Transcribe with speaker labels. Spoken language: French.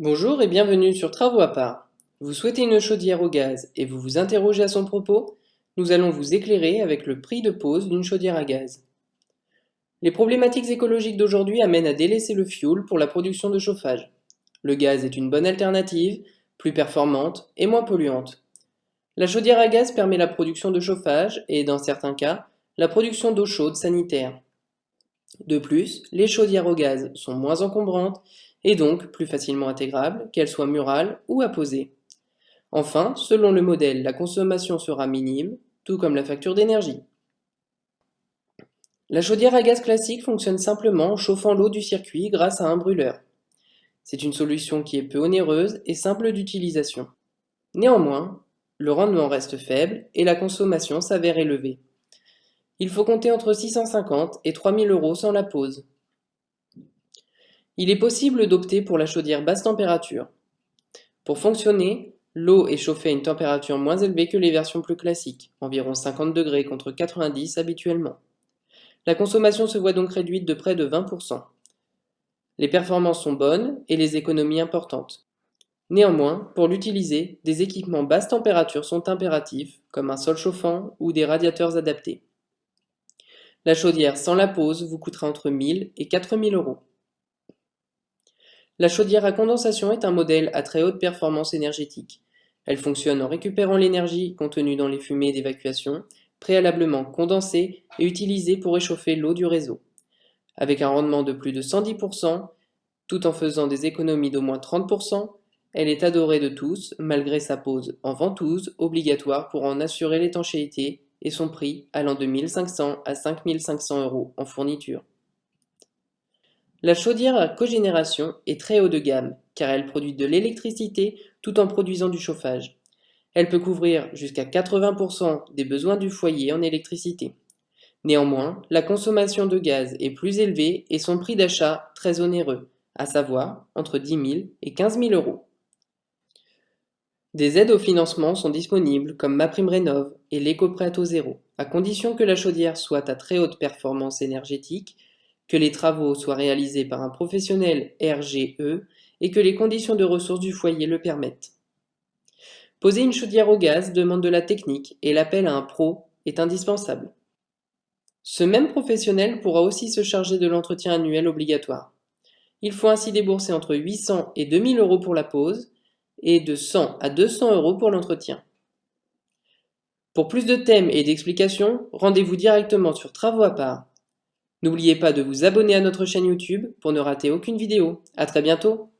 Speaker 1: Bonjour et bienvenue sur Travaux à part. Vous souhaitez une chaudière au gaz et vous vous interrogez à son propos? Nous allons vous éclairer avec le prix de pose d'une chaudière à gaz. Les problématiques écologiques d'aujourd'hui amènent à délaisser le fioul pour la production de chauffage. Le gaz est une bonne alternative, plus performante et moins polluante. La chaudière à gaz permet la production de chauffage et, dans certains cas, la production d'eau chaude sanitaire. De plus, les chaudières au gaz sont moins encombrantes et donc plus facilement intégrables, qu'elles soient murales ou apposées. Enfin, selon le modèle, la consommation sera minime, tout comme la facture d'énergie. La chaudière à gaz classique fonctionne simplement en chauffant l'eau du circuit grâce à un brûleur. C'est une solution qui est peu onéreuse et simple d'utilisation. Néanmoins, le rendement reste faible et la consommation s'avère élevée. Il faut compter entre 650 et 3000 euros sans la pose. Il est possible d'opter pour la chaudière basse température. Pour fonctionner, l'eau est chauffée à une température moins élevée que les versions plus classiques, environ 50 degrés contre 90 habituellement. La consommation se voit donc réduite de près de 20%. Les performances sont bonnes et les économies importantes. Néanmoins, pour l'utiliser, des équipements basse température sont impératifs, comme un sol chauffant ou des radiateurs adaptés. La chaudière sans la pose vous coûtera entre 1000 et 4000 euros. La chaudière à condensation est un modèle à très haute performance énergétique. Elle fonctionne en récupérant l'énergie contenue dans les fumées d'évacuation, préalablement condensée et utilisée pour réchauffer l'eau du réseau. Avec un rendement de plus de 110%, tout en faisant des économies d'au moins 30%, elle est adorée de tous malgré sa pose en ventouse obligatoire pour en assurer l'étanchéité et son prix allant de 1500 à 5500 euros en fourniture. La chaudière à cogénération est très haut de gamme, car elle produit de l'électricité tout en produisant du chauffage. Elle peut couvrir jusqu'à 80% des besoins du foyer en électricité. Néanmoins, la consommation de gaz est plus élevée et son prix d'achat très onéreux, à savoir entre 10 000 et 15 000 euros. Des aides au financement sont disponibles comme MaPrimeRénov' et l'éco-prêt à taux zéro, à condition que la chaudière soit à très haute performance énergétique, que les travaux soient réalisés par un professionnel RGE et que les conditions de ressources du foyer le permettent. Poser une chaudière au gaz demande de la technique et l'appel à un pro est indispensable. Ce même professionnel pourra aussi se charger de l'entretien annuel obligatoire. Il faut ainsi débourser entre 800 et 2000 euros pour la pose et de 100 à 200 euros pour l'entretien. Pour plus de thèmes et d'explications, rendez-vous directement sur Travaux à part. N'oubliez pas de vous abonner à notre chaîne YouTube pour ne rater aucune vidéo. À très bientôt!